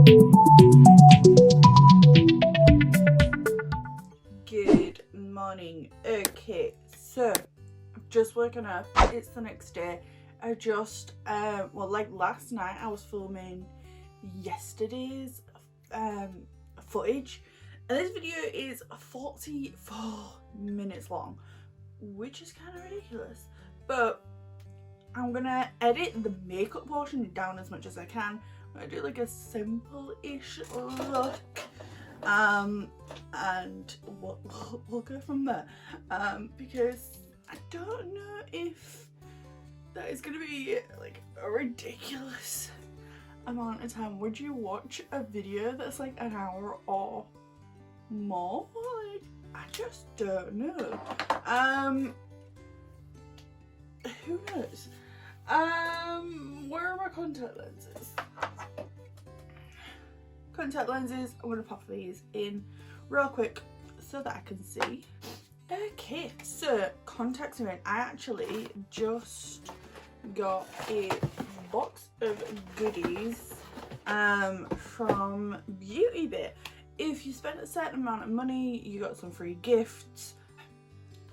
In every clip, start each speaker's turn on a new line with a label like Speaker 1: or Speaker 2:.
Speaker 1: Good morning. Okay, so I've just woken up. It's the next day. I just well, like last night I was filming yesterday's footage, and this video is 44 minutes long, which is kind of ridiculous, but I'm gonna edit the makeup portion down as much as I can. I'm gonna do like a simple-ish look, and we'll go from there, because I don't know if that is gonna be like a ridiculous amount of time. Would you watch a video that's like an hour or more? Like, I just don't know. Who knows? Where are my contact lenses? Contact lenses, I'm gonna pop these in real quick so that I can see. Okay, so contacts are in. I actually just got a box of goodies from Beauty Bit. If you spend a certain amount of money, you got some free gifts.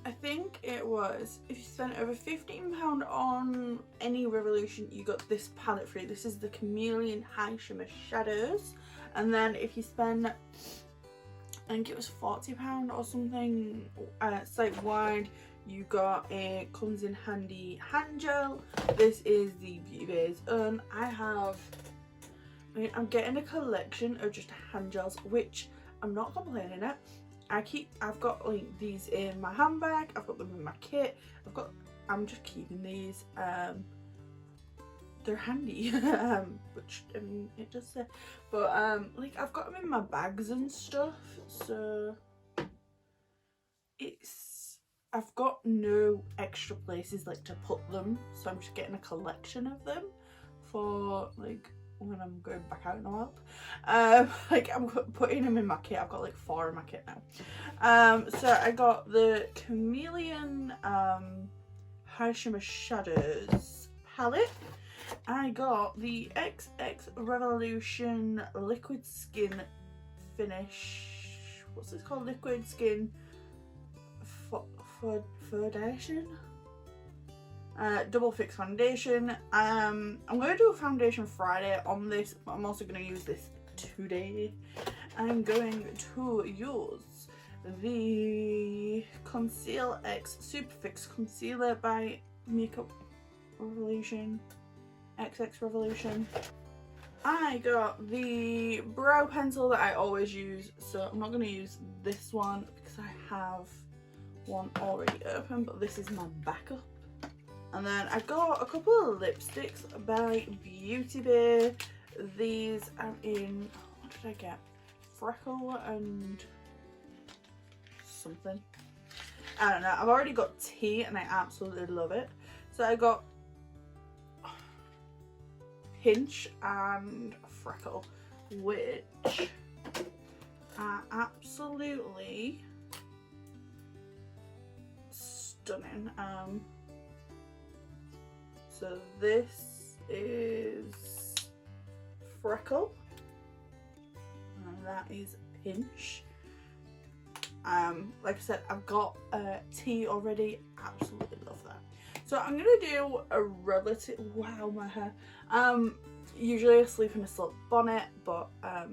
Speaker 1: I think it was, if you spent over £15 on any Revolution, you got this palette free. This is the Chameleon High Shimmer Shadows. And then if you spend, I think it was £40 or something site-wide, you got a comes in handy hand gel. This is the Beauty Bay's own. I'm getting a collection of just hand gels, which I'm not complaining at. I've got like these in my handbag, I've got them in my kit, I'm just keeping these. They're handy, which I mean it does say, but like I've got them in my bags and stuff, so I've got no extra places like to put them, so I'm just getting a collection of them for like when I'm going back out in the world. Like I'm putting them in my kit. I've got like 4 in my kit now. So I got the Chameleon High Shimmer Shadows palette. I got the XX Revolution Liquid Skin Finish. What's this called? Liquid Skin Foundation. Double Fix Foundation. I'm going to do a foundation Friday on this, but I'm also going to use this today. I'm going to use the Conceal X Super Fix Concealer by Makeup Revolution. XX Revolution. I got the brow pencil that I always use, so I'm not going to use this one because I have one already open, but this is my backup. And then I got a couple of lipsticks by Beauty Bay. These are in, what did I get? Freckle and something. I don't know. I've already got tea and I absolutely love it. So I got Pinch and Freckle, which are absolutely stunning. So this is Freckle and that is Pinch. Like I said, I've got tea already. Absolutely love that. So I'm gonna do a relative, wow, my hair. Usually I sleep in a silk bonnet, but I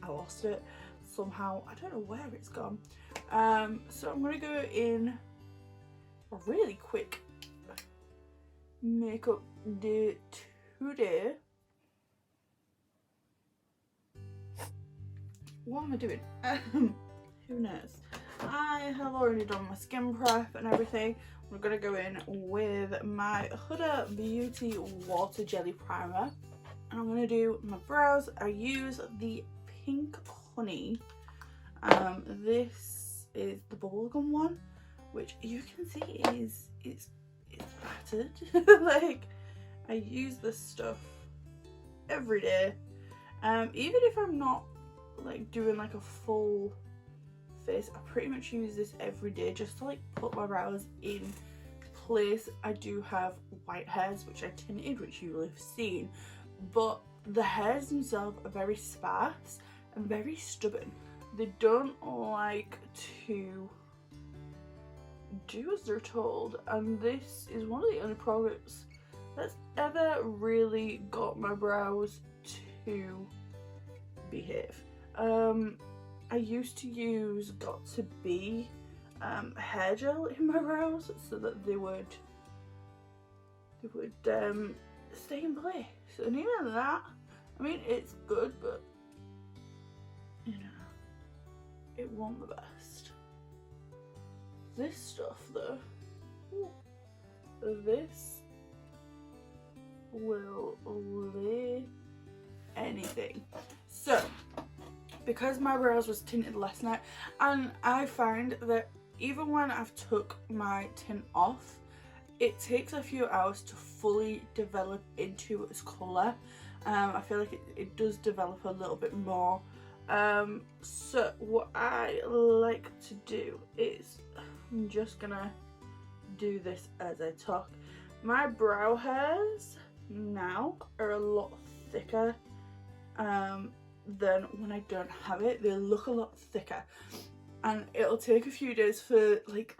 Speaker 1: lost it somehow. I don't know where it's gone. So I'm gonna go in a really quick makeup day today. What am I doing? Who knows? I have already done my skin prep and everything. We're gonna go in with my Huda Beauty Water Jelly Primer, and I'm gonna do my brows. I use the Pink Honey. This is the bubblegum one, which you can see it's battered. Like, I use this stuff every day, even if I'm not like doing like a full face. I pretty much use this every day just to like put my brows in place. I do have white hairs which I tinted, which you will have seen, but the hairs themselves are very sparse and very stubborn. They don't like to do as they're told, and this is one of the only products that's ever really got my brows to behave. I used to use Got2b hair gel in my brows so that they would stay in place, and even that, I mean, it's good, but you know, it wasn't the best. This stuff though, this will lay anything. So because my brows was tinted last night, and I find that even when I've took my tint off, it takes a few hours to fully develop into its colour. I feel like it does develop a little bit more. So what I like to do is, I'm just gonna do this as I talk. My brow hairs now are a lot thicker than when I don't have it. They look a lot thicker, and it'll take a few days for, like,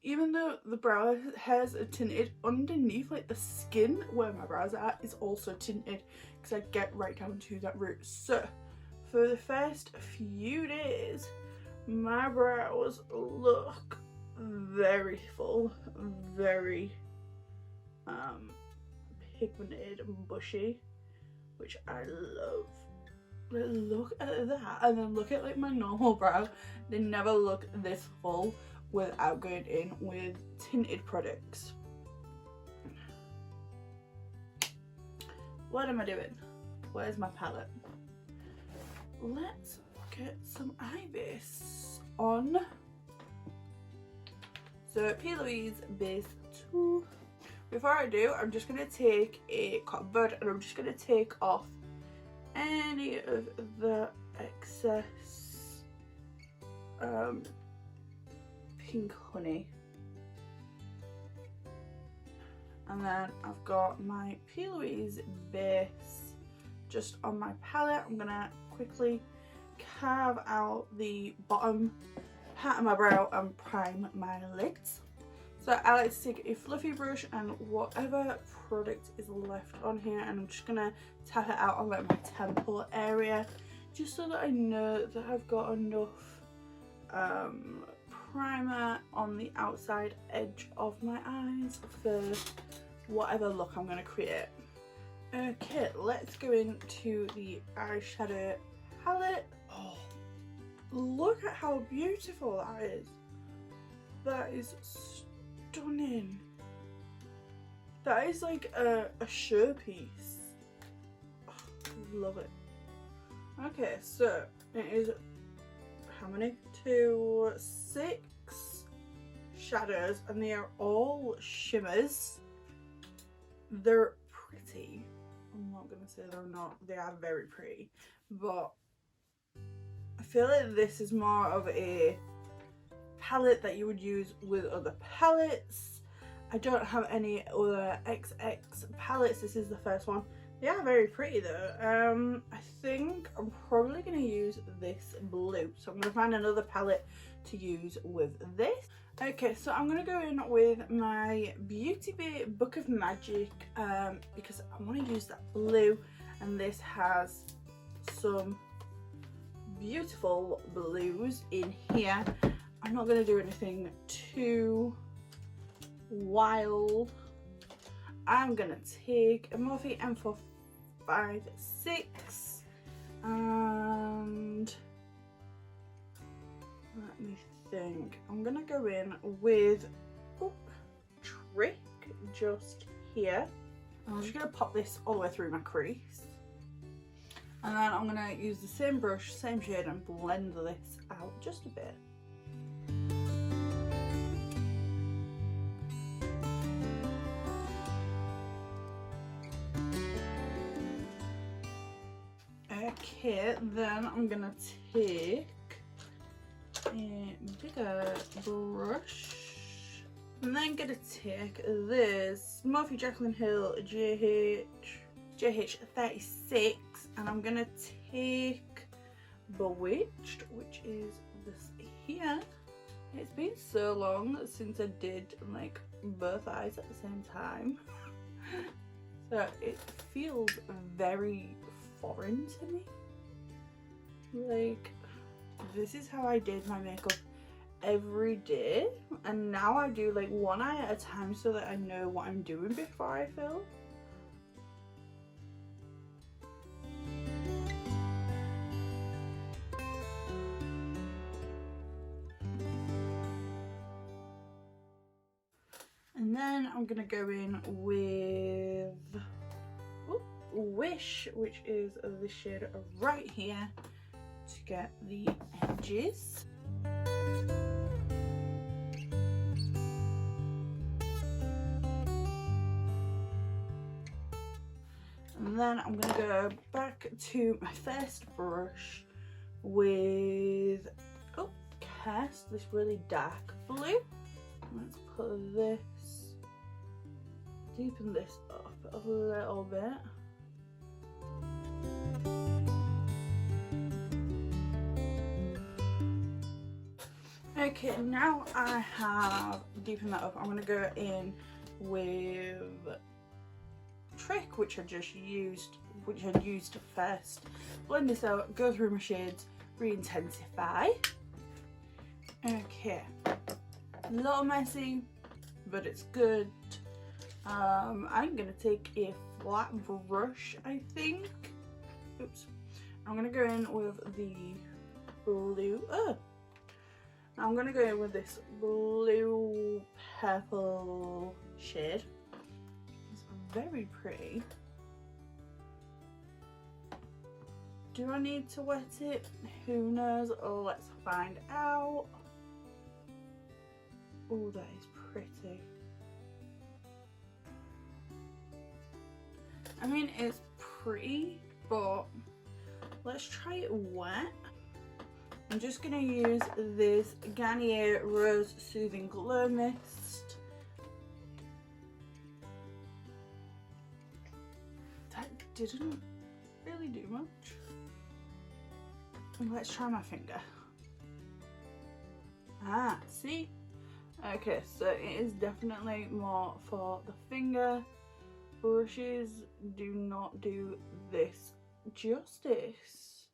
Speaker 1: even though the brow hairs are tinted, underneath, like the skin where my brows are at is also tinted, because I get right down to that root. So for the first few days my brows look very full, very pigmented and bushy, which I love. Look at that, and then look at like my normal brow. They never look this full without going in with tinted products. What am I doing? Where's my palette? Let's get some eye base on. So Louise base 2. Before I do, I'm just going to take a cotton bud and I'm just going to take off any of the excess pink honey. And then I've got my Louise base just on my palette. I'm going to quickly carve out the bottom part of my brow and prime my lids. So I like to take a fluffy brush and whatever product is left on here, and I'm just gonna tap it out on like my temple area, just so that I know that I've got enough primer on the outside edge of my eyes for whatever look I'm gonna create. Okay, let's go into the eyeshadow palette. Oh, look at how beautiful that is. That is stunning. That is like a showpiece. Oh, love it. Okay, so it is how many? 2, 6 shadows, and they are all shimmers. They're pretty. I'm not gonna say they're not. They are very pretty, but I feel like this is more of a palette that you would use with other palettes. I don't have any other XX palettes. This is the first one. They are very pretty though. I think I'm probably going to use this blue, so I'm going to find another palette to use with this. Okay, so I'm going to go in with my Beauty Bay Book of Magic because I want to use that blue, and this has some beautiful blues in here. I'm not going to do anything too wild. I'm going to take a Morphe M456 and let me think. I'm going to go in with Trick just here. I'm just going to pop this all the way through my crease. And then I'm going to use the same brush, same shade, and blend this out just a bit. Okay, then I'm going to take a bigger brush. And then I'm going to take this Morphe Jaclyn Hill JH JH36, and I'm gonna take Bewitched, which is this here. It's been so long since I did like both eyes at the same time, so it feels very foreign to me. Like, this is how I did my makeup every day, and now I do like one eye at a time so that I know what I'm doing before I film. And then I'm gonna go in with Wish, which is the shade right here, to get the edges. And then I'm gonna go back to my first brush with cast this really dark blue. Let's put this, deepen this up a little bit. Okay, now I have deepened that up. I'm gonna go in with Trick, which I used first. Blend this out, go through my shades, re-intensify. Okay, a little messy, but it's good. I'm gonna take a flat brush, I think. Oops. I'm gonna go in with the blue. I'm gonna go in with this blue purple shade. It's very pretty. Do I need to wet it? Who knows? Let's find out. Oh, that is pretty. I mean, it's pretty, but let's try it wet. I'm just going to use this Garnier Rose Soothing Glow Mist. That didn't really do much. Let's try my finger. Ah, see? Okay, so it is definitely more for the finger. Brushes do not do this justice.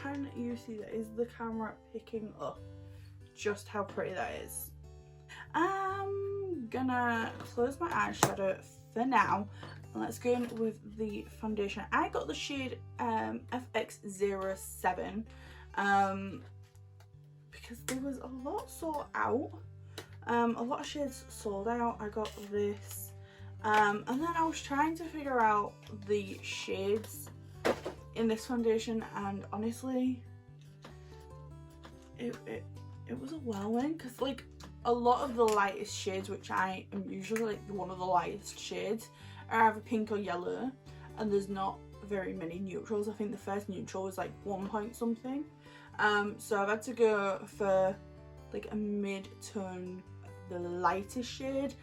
Speaker 1: Can you see that? Is the camera picking up just how pretty that is? I'm gonna close my eyeshadow for now. Let's go in with the foundation. I got the shade FX07 because there was a lot sold out. A lot of shades sold out. I got this, and then I was trying to figure out the shades in this foundation, and honestly, it was a whirlwind, because like a lot of the lightest shades, which I am usually like one of the lightest shades, are either pink or yellow, and there's not very many neutrals. I think the first neutral was like 1 point something. So I've had to go for like a mid-tone, the lightest shade.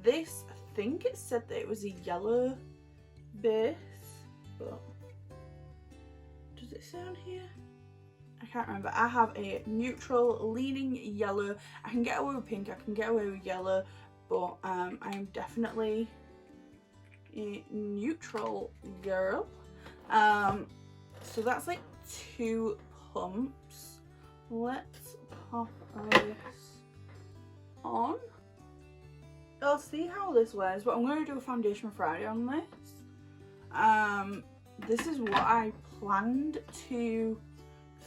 Speaker 1: This, I think it said that it was a yellow base, but does it say on here? I can't remember. I have a neutral leaning yellow. I can get away with pink, I can get away with yellow, but I'm definitely a neutral girl. So that's like 2 pumps. Let's pop this on. I'll see how this wears, but I'm going to do a foundation Friday on this. This is what I planned to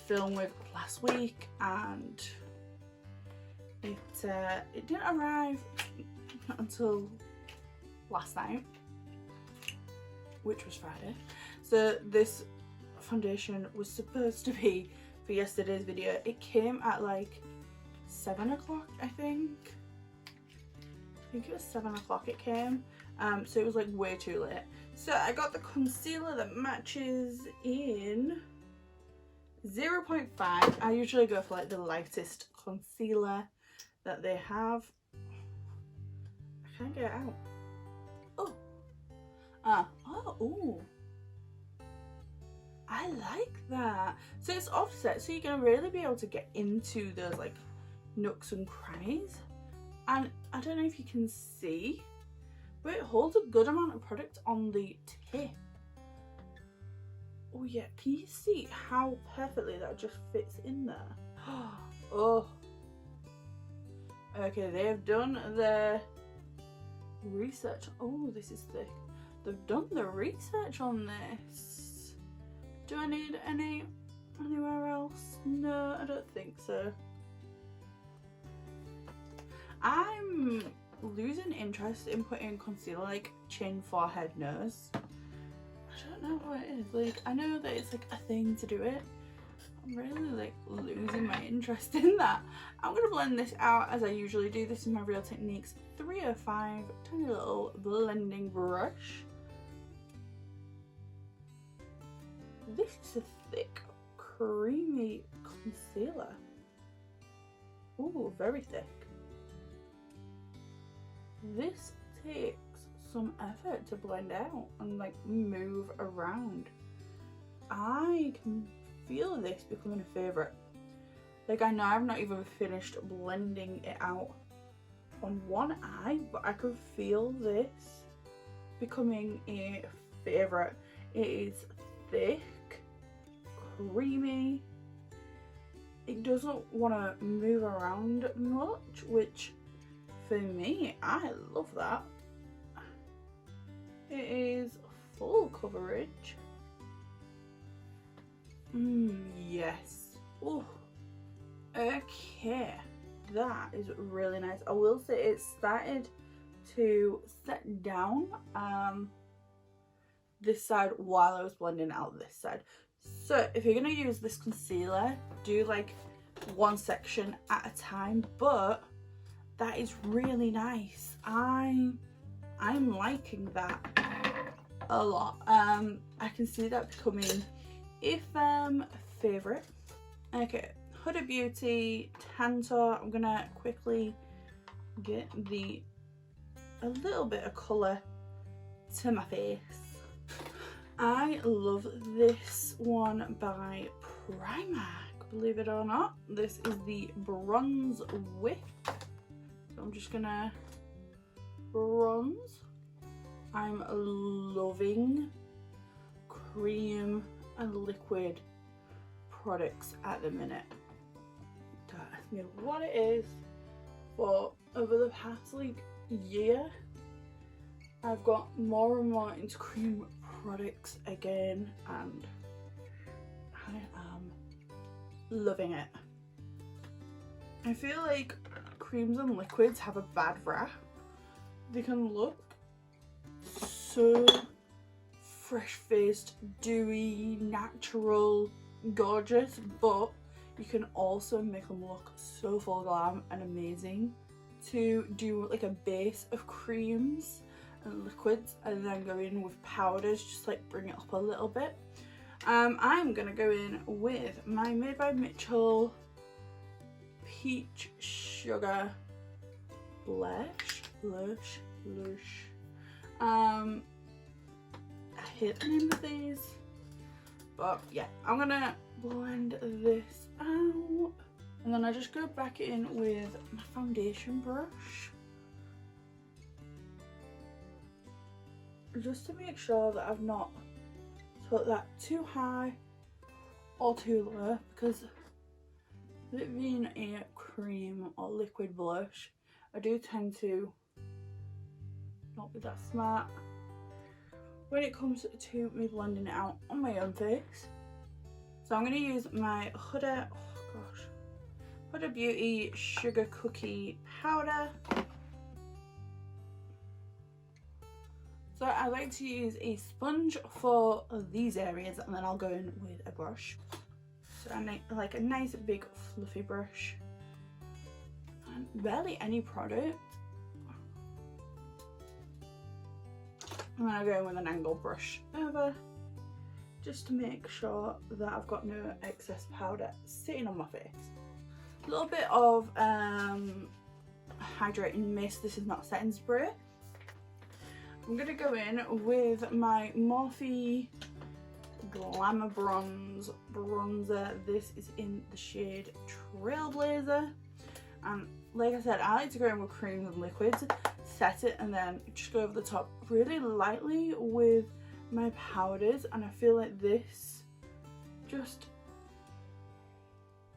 Speaker 1: film with last week, and it didn't arrive until last night, which was Friday. So this foundation was supposed to be for yesterday's video. It came at like 7 o'clock, I think it was 7 o'clock it came, so it was like way too late. So I got the concealer that matches in 0.5. I usually go for like the lightest concealer that they have. I can't get it out. Oh. Ooh. I like that. So it's offset, so you're gonna really be able to get into those like nooks and crannies. And I don't know if you can see, but it holds a good amount of product on the tip. Oh yeah, can you see how perfectly that just fits in there? Oh. Okay, they've done their research. Oh, this is thick. They've done the research on this. Do I need anywhere else? No, I don't think so. I'm losing interest in putting concealer like chin, forehead, nose. I don't know what it is. Like, I know that it's like a thing to do it. I'm really like losing my interest in that. I'm gonna blend this out as I usually do. This is my Real Techniques 305 tiny little blending brush. This is a thick, creamy concealer. Ooh, very thick. This takes some effort to blend out and like move around. I can feel this becoming a favourite. Like, I know I've not even finished blending it out on one eye, but I can feel this becoming a favourite. It is thick, creamy. It doesn't want to move around much, which for me, I love that. It is full coverage. Yes. Oh, okay. That is really nice. I will say it started to set down this side while I was blending out this side. So if you're going to use this concealer, do like one section at a time, but that is really nice. I'm liking that a lot. I can see that becoming a favourite. Okay, Huda Beauty Tantor. I'm gonna quickly get a little bit of colour to my face. I love this one by Primark, believe it or not. This is the Bronze Whip. So I'm just gonna bronze. I'm loving cream and liquid products at the minute. Don't ask me what it is, but over the past like year I've got more and more into cream products again, and I am loving it. I feel like creams and liquids have a bad rap. They can look so fresh-faced, dewy, natural, gorgeous, but you can also make them look so full glam and amazing. To do like a base of creams and liquids and then go in with powders, just like bring it up a little bit. I'm gonna go in with my Made by Mitchell Peach Sugar Blush. I hate the name of these, but yeah, I'm gonna blend this out, and then I just go back in with my foundation brush just to make sure that I've not put that too high or too low, because with it being a cream or liquid blush, I do tend to not be that smart when it comes to me blending it out on my own face. So I'm going to use my Huda Beauty Sugar Cookie Powder. So I like to use a sponge for these areas, and then I'll go in with a brush. So I like a nice big fluffy brush, and barely any product. And then I go in with an angled brush over, just to make sure that I've got no excess powder sitting on my face. A little bit of hydrating mist. This is not setting spray. I'm going to go in with my Morphe Glamour Bronze bronzer. This is in the shade Trailblazer. And like I said, I like to go in with creams and liquids, set it, and then just go over the top really lightly with my powders. And I feel like this just,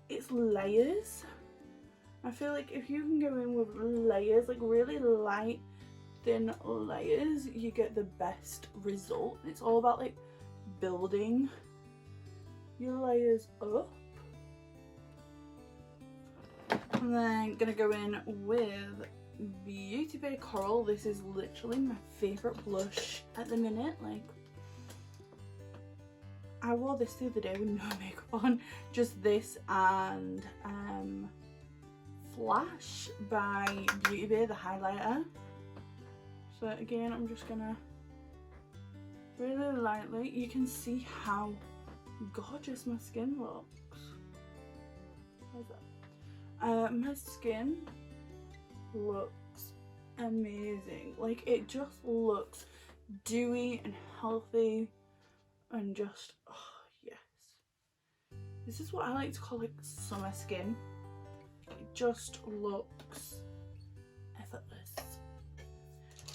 Speaker 1: it's layers. I feel like if you can go in with layers, like really light, thin layers, you get the best result. It's all about like building your layers up. And then gonna go in with Beauty Bay Coral. This is literally my favourite blush at the minute. Like, I wore this the other day with no makeup on. Just this and Flash by Beauty Bay, the highlighter. So again, I'm just gonna really lightly, you can see how gorgeous my skin looks. How's that? My skin looks amazing. Like, it just looks dewy and healthy and just, oh yes. This is what I like to call like summer skin. It just looks effortless.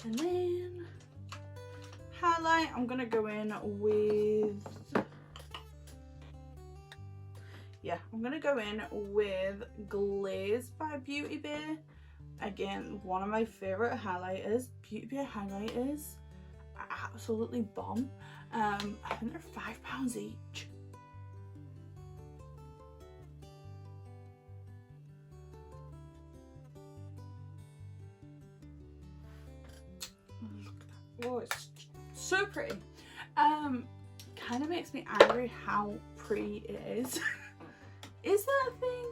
Speaker 1: And then highlight, I'm gonna go in with, I'm gonna go in with Glaze by Beauty Bay. Again, one of my favourite highlighters. Beauty Bay highlighters are absolutely bomb. I think they're £5 each. Look at that. Oh, it's so pretty. Kind of makes me angry how pretty it is. Is that a thing?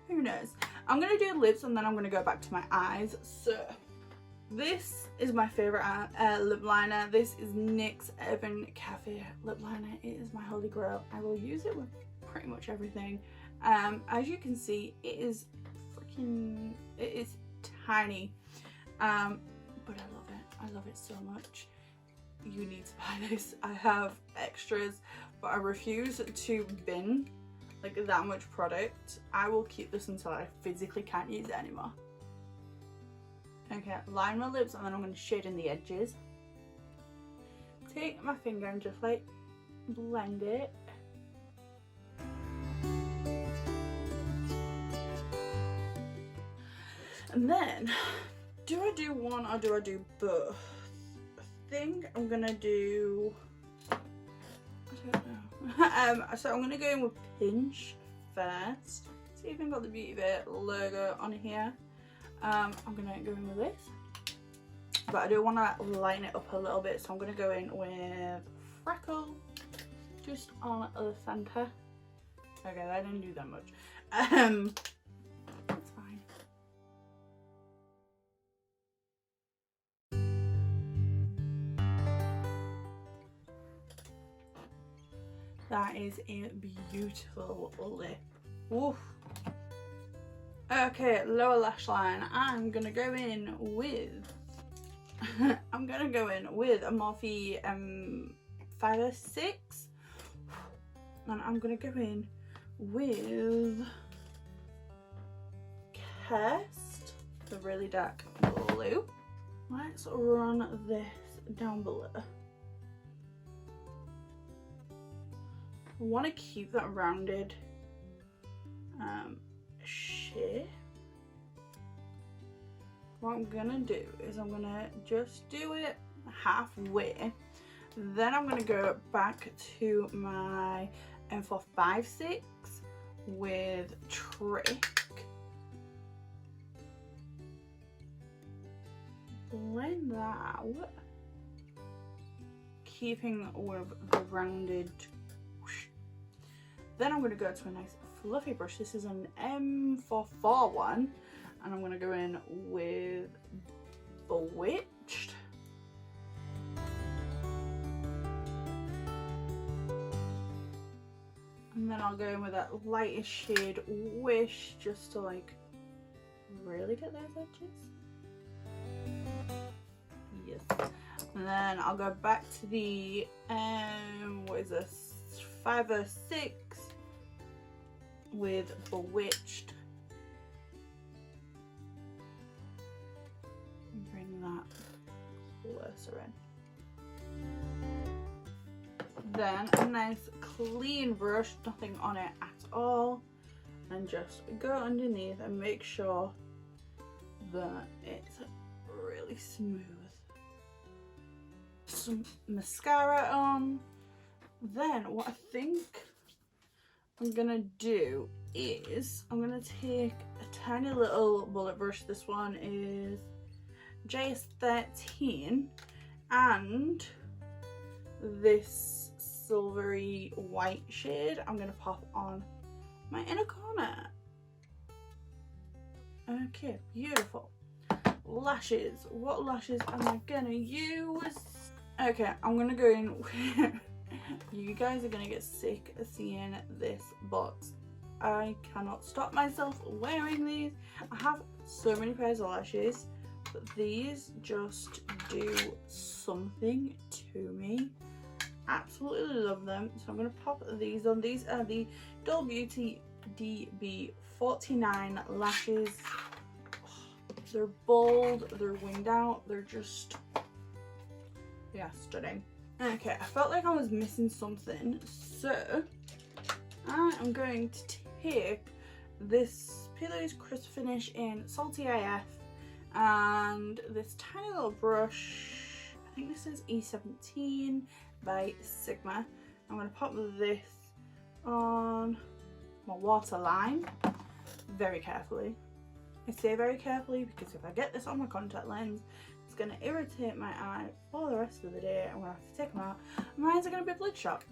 Speaker 1: Who knows? I'm gonna do lips and then I'm gonna go back to my eyes. So this is my favourite lip liner. This is NYX Urban Cafe lip liner. It is my holy grail. I will use it with pretty much everything. As you can see, it is tiny, but I love it. I love it so much. You need to buy this. I have extras, but I refuse to bin like that much product. I will keep this until I physically can't use it anymore. Okay, line my lips and then I'm going to shade in the edges. Take my finger and just like blend it. And then, do I do one or do I do both? I think I'm gonna do, I don't know. So I'm gonna go in with Pinch first. See if I've got the Beauty Bay logo on here. I'm gonna go in with this, but I do want to line it up a little bit, so I'm gonna go in with Freckle just on the center. Okay, that didn't do that much. It's fine. That is a beautiful lip. Oof. Okay, lower lash line. I'm gonna go in with a Morphe 506, and I'm gonna go in with Cast, the really dark blue. Let's run this down below. I want to keep that rounded shape. What I'm gonna do is I'm gonna just do it halfway, then I'm gonna go back to my M456 with Trick, blend that out, keeping with the rounded. Then I'm going to go to a nice fluffy brush. This is an M44 one, and I'm going to go in with Bewitched. And then I'll go in with that lightest shade Wish, just to like really get those edges. Yes. And then I'll go back to the, what is this, 506 with Bewitched. Bring that closer in. Then a nice clean brush, nothing on it at all, and just go underneath and make sure that it's really smooth. Some mascara on. Then what I think I'm gonna do is I'm gonna take a tiny little bullet brush. This one is JS13, and this silvery white shade I'm gonna pop on my inner corner. Okay, beautiful. Lashes. What lashes am I gonna use? Okay, I'm gonna go in with, you guys are gonna get sick of seeing this, but I cannot stop myself wearing these. I have so many pairs of lashes, but these just do something to me. Absolutely love them. So I'm gonna pop these on. These are the Dull Beauty DB49 lashes. They're bold, they're winged out, they're just, yeah, stunning. Okay, I felt like I was missing something, so I am going to take this Pillows Crisp Finish in Salty AF and this tiny little brush. I think this is E17 by Sigma. I'm going to pop this on my waterline very carefully. I say very carefully because if I get this on my contact lens, it's going to irritate my eye for the rest of the day. I'm going to have to take them out. My eyes are going to be bloodshot.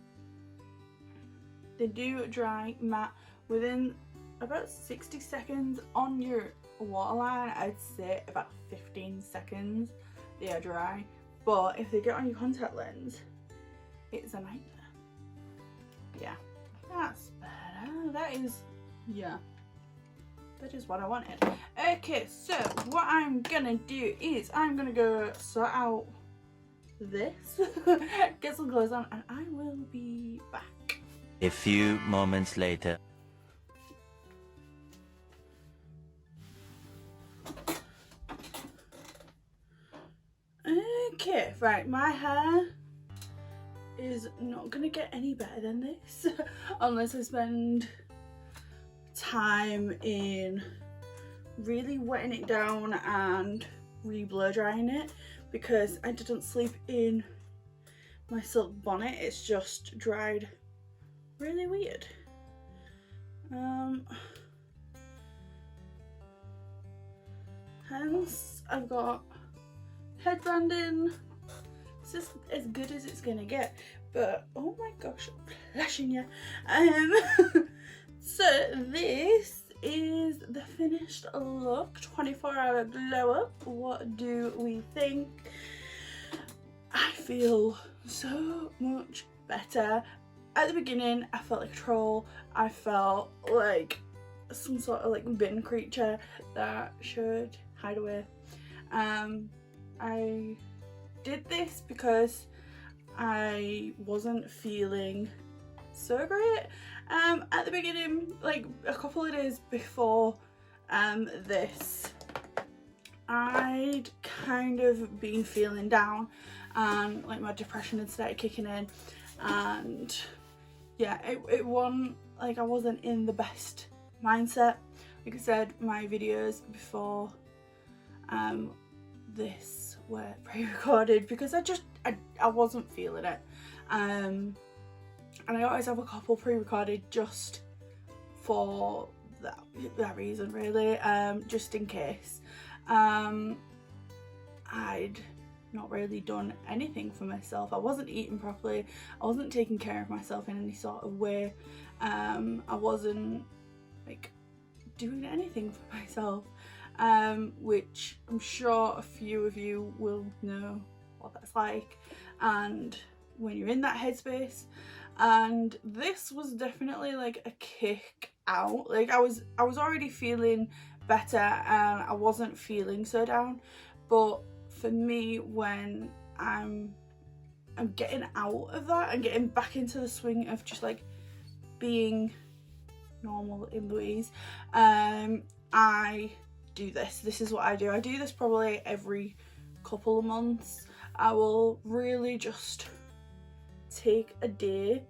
Speaker 1: They do dry matte within about 60 seconds on your waterline. I'd say about 15 seconds they are dry. But if they get on your contact lens, it's a nightmare. Yeah, that's better. That is, yeah. That is what I wanted. Okay, so what I'm gonna do is I'm gonna go sort out this, get some clothes on, and I will be back.
Speaker 2: A few moments later.
Speaker 1: Okay, right, my hair is not gonna get any better than this unless I spend time in really wetting it down and re-blow drying it, because I didn't sleep in my silk bonnet. It's just dried really weird. Hence I've got headbanding. It's just as good as it's gonna get, but oh my gosh, I'm flashing you. So this is the finished look, 24-hour glow up. What do we think? I feel so much better. At the beginning I felt like a troll. I felt like some sort of like bin creature that should hide away. I did this because I wasn't feeling so great. At the beginning, like a couple of days before this, I'd kind of been feeling down and like my depression had started kicking in, and yeah, it wasn't like I wasn't in the best mindset. Like I said, my videos before this were pre-recorded because I wasn't feeling it. And I always have a couple pre-recorded just for that reason, really, just in case. I'd not really done anything for myself. I wasn't eating properly. I wasn't taking care of myself in any sort of way. I wasn't like doing anything for myself, which I'm sure a few of you will know what that's like, and when you're in that headspace. And this was definitely like a kick out. Like I was already feeling better and I wasn't feeling so down, but for me, when I'm getting out of that and getting back into the swing of just like being normal in Louise. I do this. This is what I do. I do this probably every couple of months. I will really just take a day.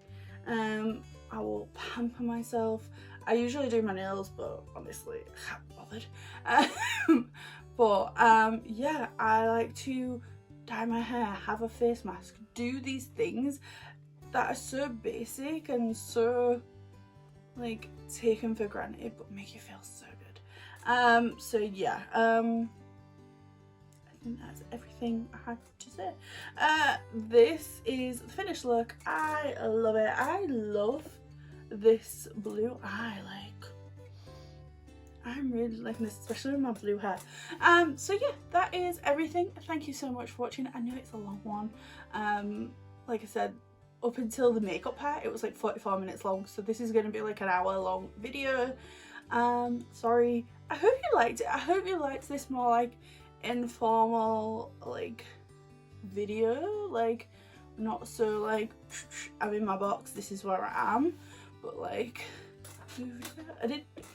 Speaker 1: I will pamper myself. I usually do my nails, but honestly I can't be bothered. Yeah, I like to dye my hair, have a face mask, do these things that are so basic and so like taken for granted but make you feel so good. So yeah, I think that's everything I had to say. This is the finished look. I love it. I love this blue eye. I'm really liking this, especially with my blue hair. So yeah, that is everything. Thank you so much for watching. I know it's a long one. Like I said, up until the makeup part, it was like 44 minutes long. So this is going to be like an hour long video. Sorry. I hope you liked it. I hope you liked this more like informal like video, like not so like I'm in my box, this is where I am, but like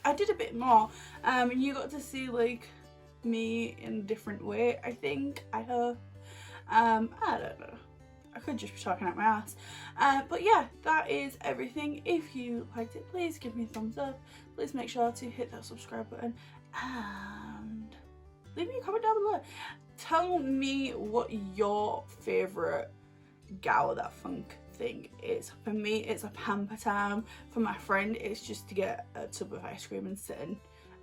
Speaker 1: I did a bit more, and you got to see like me in a different way. I hope. I don't know, I could just be talking out my ass, but yeah, that is everything. If you liked it, please give me a thumbs up, please make sure to hit that subscribe button, and leave me a comment down below. Tell me what your favourite Gal That Funk thing is. For me, it's a pamper time. For my friend, it's just to get a tub of ice cream and sit and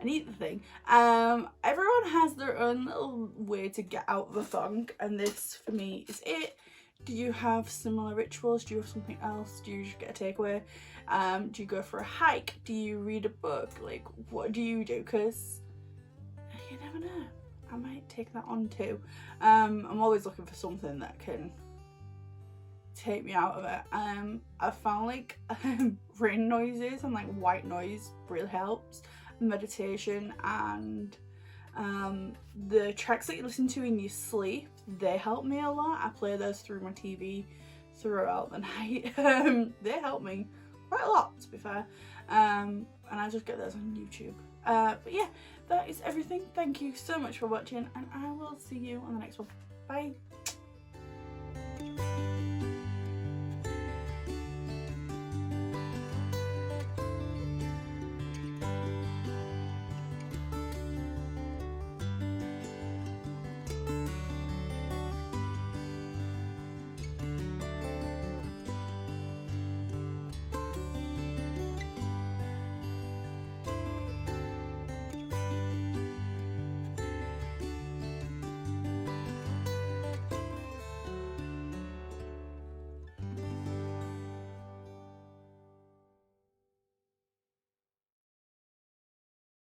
Speaker 1: eat the thing. Everyone has their own little way to get out of the funk, and this for me is it. Do you have similar rituals? Do you have something else? Do you just get a takeaway? Do you go for a hike? Do you read a book? Like, what do you do? Because you never know, I might take that on too. I'm always looking for something that can take me out of it. I found like rain noises and like white noise really helps. Meditation and the tracks that you listen to in your sleep, they help me a lot. I play those through my TV throughout the night. They help me quite a lot, to be fair. And I just get those on YouTube. But yeah, that is everything. Thank you so much for watching, and I will see you on the next one. Bye.